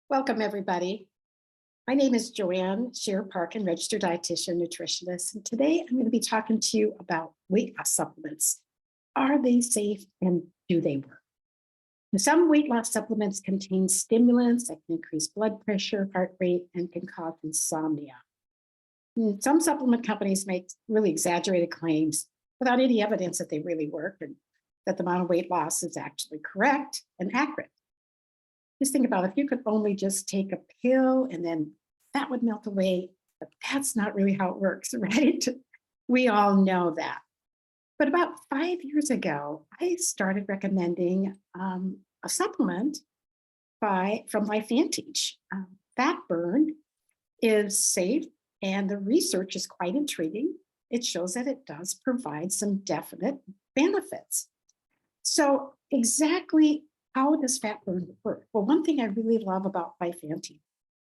Welcome, everybody. My name is Joanne, Shearer, Parkin, registered dietitian, nutritionist, and today I'm going to be talking to you about weight loss supplements. Are they safe and do they work? Some weight loss supplements contain stimulants that can increase blood pressure, heart rate, and can cause insomnia. Some supplement companies make really exaggerated claims without any evidence that they really work and that the amount of weight loss is actually correct and accurate. Just think about if you could only just take a pill and then that would melt away, but that's not really how it works, right? We all know that. But about 5 years ago, I started recommending a supplement from LifeVantage. Fat burn is safe and the research is quite intriguing. It shows that it does provide some definite benefits. So exactly how does fat burn work? Well, one thing I really love about LifeVantage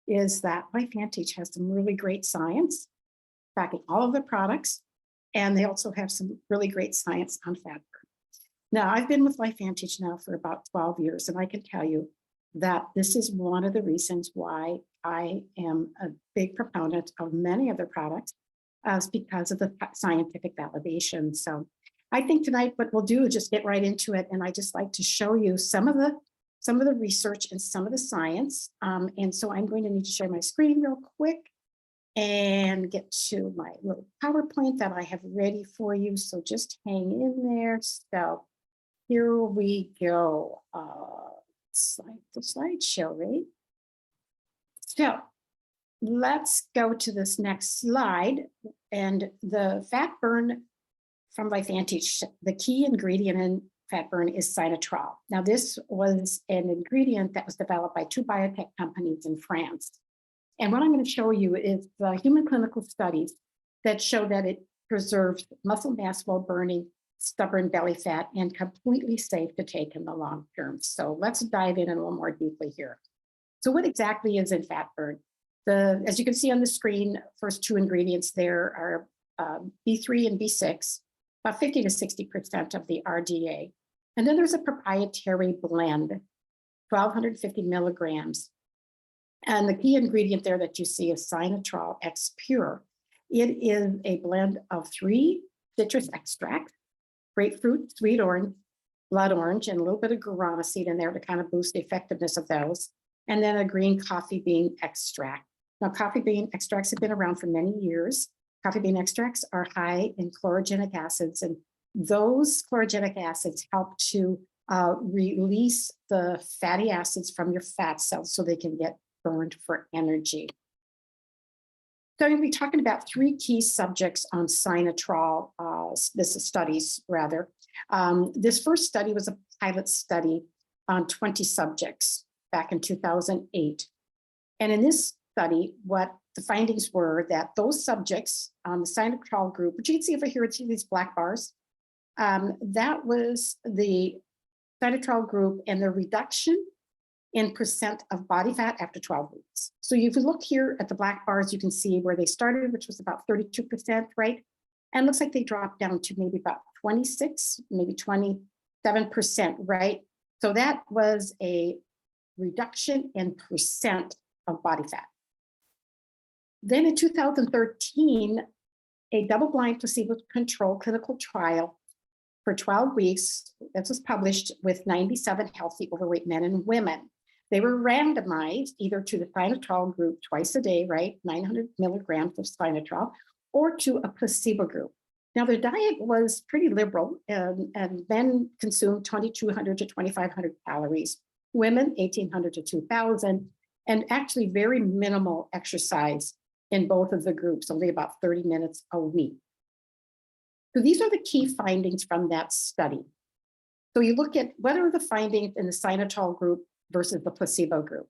is that LifeVantage has some really great science backing all of their products, and they also have some really great science on fat burn. Now, I've been with LifeVantage now for about 12 years, and I can tell you that this is one of the reasons why I am a big proponent of many of their products, because of the scientific validation. So I think tonight what we'll do is just get right into it, and I just like to show you some of the research and some of the science. And so I'm going to need to share my screen real quick and get to my little PowerPoint that I have ready for you. So just hang in there. So here we go. The slideshow, right? So let's go to this next slide. And the fat burn from LifeVantage, the key ingredient in fat burn is sinotrol. Now, this was an ingredient that was developed by two biotech companies in France. And what I'm going to show you is the human clinical studies that show that it preserves muscle mass while burning stubborn belly fat and completely safe to take in the long term. So let's dive in a little more deeply here. So what exactly is in fat burn? As you can see on the screen, first two ingredients there are B3 and B6. About 50 to 60% of the RDA. And then there's a proprietary blend, 1,250 milligrams. And the key ingredient there that you see is Sinotrol X Pure. It is a blend of 3 citrus extracts, grapefruit, sweet orange, blood orange, and a little bit of guarana seed in there to kind of boost the effectiveness of those. And then a green coffee bean extract. Now, coffee bean extracts have been around for many years. Coffee bean extracts are high in chlorogenic acids, and those chlorogenic acids help to release the fatty acids from your fat cells so they can get burned for energy. So I'm going to be talking about 3 key subjects on sinotrol. This is studies, rather. This first study was a pilot study on 20 subjects back in 2008. And in this study, what the findings were that those subjects on the sinotrol group, which you can see over here, it's these black bars, that was the sinotrol group and the reduction in percent of body fat after 12 weeks. So if you look here at the black bars, you can see where they started, which was about 32%, right? And it looks like they dropped down to maybe about 26, maybe 27%, right? So that was a reduction in percent of body fat. Then in 2013, a double-blind placebo-controlled clinical trial for 12 weeks, that was published with 97 healthy overweight men and women. They were randomized either to the sinotrol group twice a day, right, 900 milligrams of sinotrol, or to a placebo group. Now, their diet was pretty liberal, and men consumed 2,200 to 2,500 calories, women 1,800 to 2,000, and actually very minimal exercise in both of the groups, only about 30 minutes a week. So these are the key findings from that study. So you look at what are the findings in the sinotrol group versus the placebo group.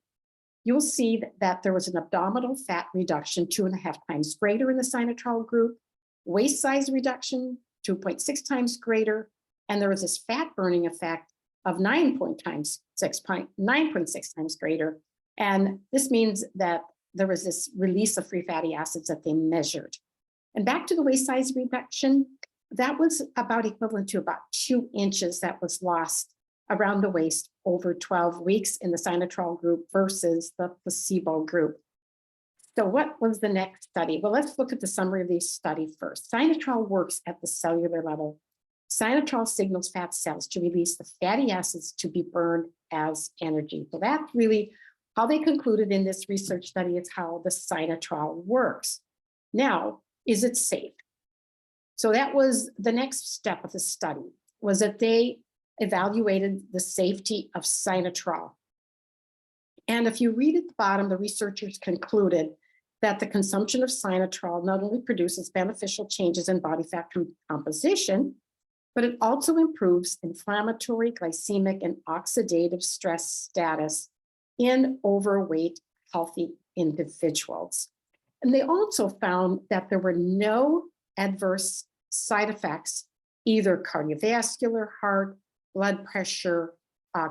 You'll see that there was an abdominal fat reduction 2.5 times greater in the sinotrol group, waist size reduction 2.6 times greater, and there was this fat burning effect of 9.6 times greater. And this means that there was this release of free fatty acids that they measured. And back to the waist size reduction, that was about equivalent to about 2 inches that was lost around the waist over 12 weeks in the sinotrol group versus the placebo group. So what was the next study? Well, let's look at the summary of these studies first. Sinotrol works at the cellular level. Sinotrol signals fat cells to release the fatty acids to be burned as energy. So that's really how they concluded in this research study. It's how the sinotrol works. Now, is it safe? So that was the next step of the study, was that they evaluated the safety of sinotrol. And if you read at the bottom, the researchers concluded that the consumption of sinotrol not only produces beneficial changes in body fat composition, but it also improves inflammatory, glycemic, and oxidative stress status in overweight, healthy individuals. And they also found that there were no adverse side effects, either cardiovascular, heart, blood pressure,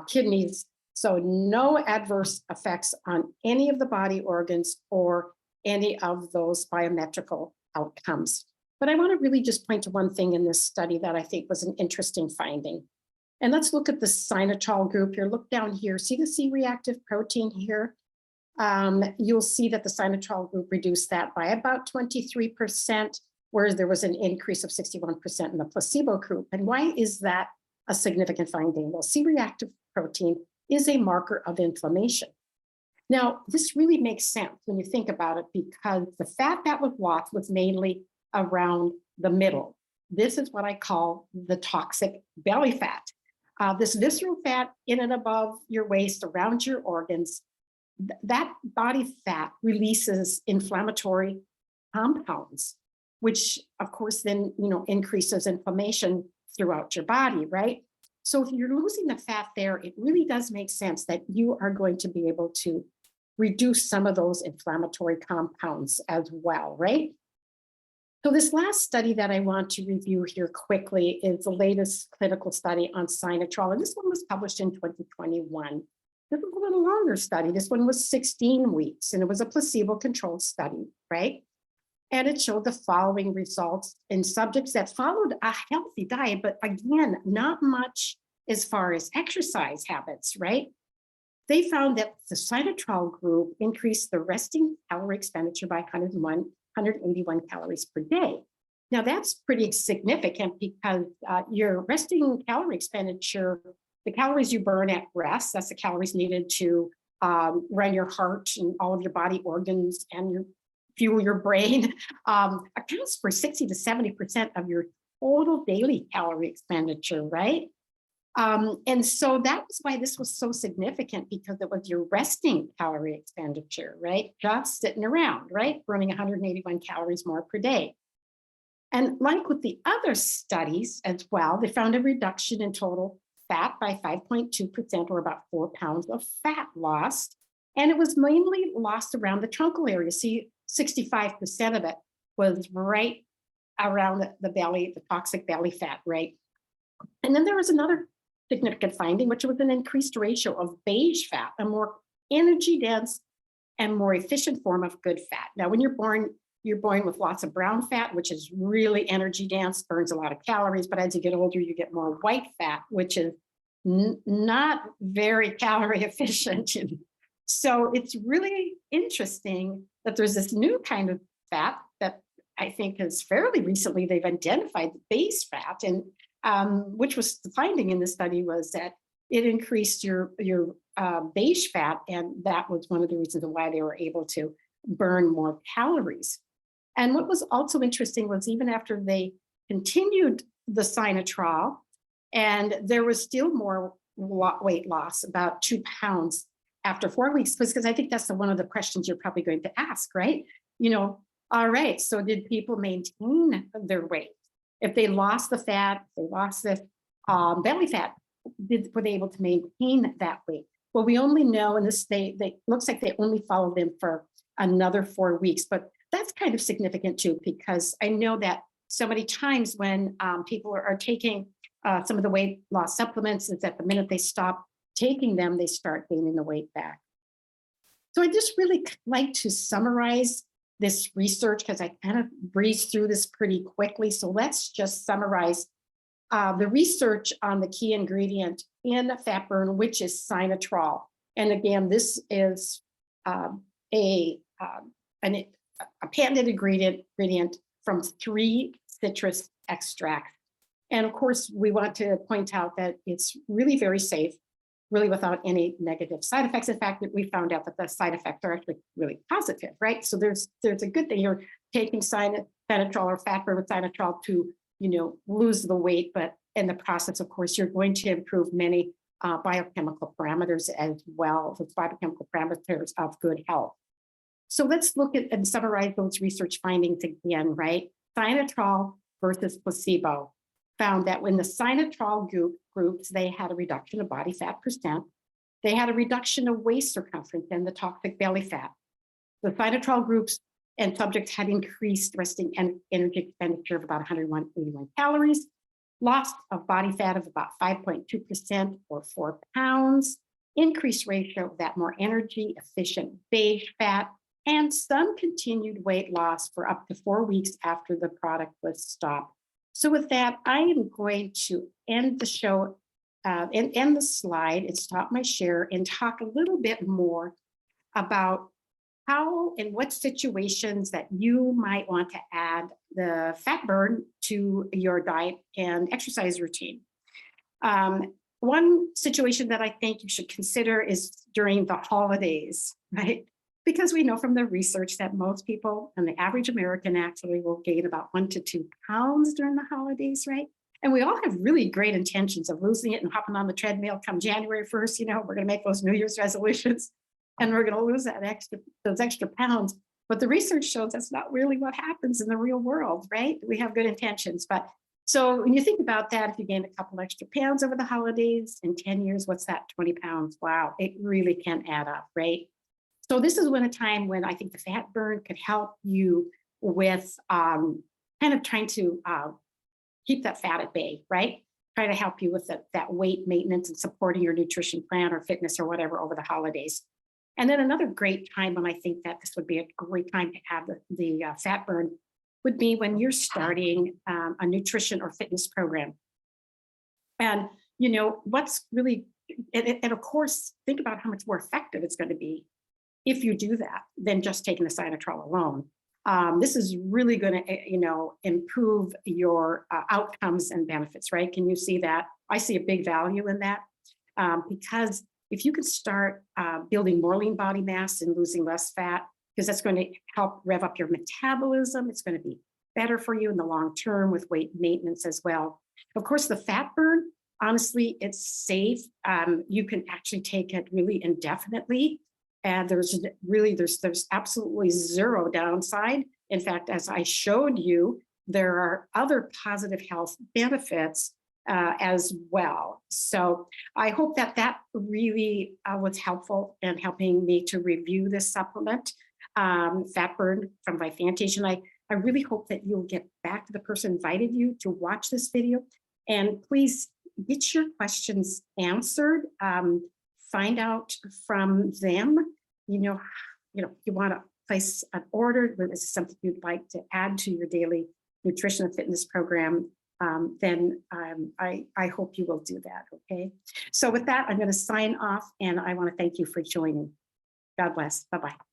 kidneys. So no adverse effects on any of the body organs or any of those biometrical outcomes. But I want to really just point to one thing in this study that I think was an interesting finding. And let's look at the sinotrol group here. Look down here. See the C-reactive protein here? You'll see that the sinotrol group reduced that by about 23%, whereas there was an increase of 61% in the placebo group. And why is that a significant finding? Well, C-reactive protein is a marker of inflammation. Now, this really makes sense when you think about it, because the fat that was lost was mainly around the middle. This is what I call the toxic belly fat. This visceral fat in and above your waist, around your organs, that body fat releases inflammatory compounds, which of course then, increases inflammation throughout your body, right? So if you're losing the fat there, it really does make sense that you are going to be able to reduce some of those inflammatory compounds as well, right? So this last study that I want to review here quickly is the latest clinical study on sinotrol, and this one was published in 2021. This was a little longer study. This one was 16 weeks, and it was a placebo-controlled study, right? And it showed the following results in subjects that followed a healthy diet, but again, not much as far as exercise habits, right? They found that the sinotrol group increased the resting calorie expenditure by 181 calories per day. Now that's pretty significant because your resting calorie expenditure, the calories you burn at rest, that's the calories needed to run your heart and all of your body organs and fuel your brain, accounts for 60 to 70% of your total daily calorie expenditure, right? And so that was why this was so significant, because it was your resting calorie expenditure, right? Just sitting around, right? Burning 181 calories more per day. And like with the other studies as well, they found a reduction in total fat by 5.2%, or about 4 pounds of fat lost. And it was mainly lost around the truncal area. See, 65% of it was right around the belly, the toxic belly fat, right? And then there was another significant finding, which was an increased ratio of beige fat, a more energy dense and more efficient form of good fat. Now, when you're born with lots of brown fat, which is really energy dense, burns a lot of calories, but as you get older, you get more white fat, which is not very calorie efficient. So it's really interesting that there's this new kind of fat that I think is fairly recently they've identified, the beige fat, and which was the finding in the study was that it increased your beige fat, and that was one of the reasons why they were able to burn more calories. And what was also interesting was even after they continued the sinotrol, and there was still more weight loss, about 2 pounds after 4 weeks, because I think that's one of the questions you're probably going to ask, right? All right, so did people maintain their weight? If they lost the fat, they lost the belly fat, were they able to maintain that weight? Well, we only know, and this they looks like they only followed them for another 4 weeks, but that's kind of significant too, because I know that so many times when people are taking some of the weight loss supplements, is that the minute they stop taking them, they start gaining the weight back. So I just really like to summarize this research, because I kind of breezed through this pretty quickly. So let's just summarize the research on the key ingredient in fat burn, which is sinotrol. And again, this is a patented ingredient from 3 citrus extracts. And of course, we want to point out that it's really very safe, really without any negative side effects. In fact, we found out that the side effects are actually really positive, right? So there's a good thing. You're taking sinotrol or fat burn with sinotrol to, lose the weight, but in the process, of course, you're going to improve many biochemical parameters as well, the biochemical parameters of good health. So let's look at and summarize those research findings again, right? Sinotrol versus placebo found that when the sinotrol groups, they had a reduction of body fat percent. They had a reduction of waist circumference and the toxic belly fat. The sinotrol groups and subjects had increased resting energy expenditure of about 181 calories, loss of body fat of about 5.2% or 4 pounds, increased ratio of that more energy efficient beige fat, and some continued weight loss for up to 4 weeks after the product was stopped. So with that, I am going to end the show and end the slide and stop my share and talk a little bit more about how and what situations that you might want to add the fat burn to your diet and exercise routine. One situation that I think you should consider is during the holidays, right? Because we know from the research that most people and the average American actually will gain about 1 to 2 pounds during the holidays, right? And we all have really great intentions of losing it and hopping on the treadmill come January 1st, we're going to make those New Year's resolutions and we're going to lose those extra pounds. But the research shows that's not really what happens in the real world, right? We have good intentions. But so when you think about that, if you gain a couple extra pounds over the holidays in 10 years, what's that? 20 pounds. Wow, it really can add up, right? So this is a time when I think the fat burn could help you with kind of trying to keep that fat at bay, right? Try to help you with that weight maintenance and supporting your nutrition plan or fitness or whatever over the holidays. And then another great time when I think that this would be a great time to add the fat burn would be when you're starting a nutrition or fitness program. And, what's really, and of course, think about how much more effective it's going to be if you do that than just taking the sinotrol alone. This is really going to, improve your outcomes and benefits, right? Can you see that? I see a big value in that because if you can start building more lean body mass and losing less fat, because that's going to help rev up your metabolism. It's going to be better for you in the long term with weight maintenance as well. Of course, the fat burn, honestly, it's safe. You can actually take it really indefinitely. And there's absolutely zero downside. In fact, as I showed you, there are other positive health benefits as well. So I hope that really was helpful in helping me to review this supplement, Fat Burn from LifeVantage. And I really hope that you'll get back to the person who invited you to watch this video. And please get your questions answered. Find out from them, if you want to place an order, or this is something you'd like to add to your daily nutrition and fitness program, then I hope you will do that, okay? So with that, I'm going to sign off, and I want to thank you for joining. God bless. Bye-bye.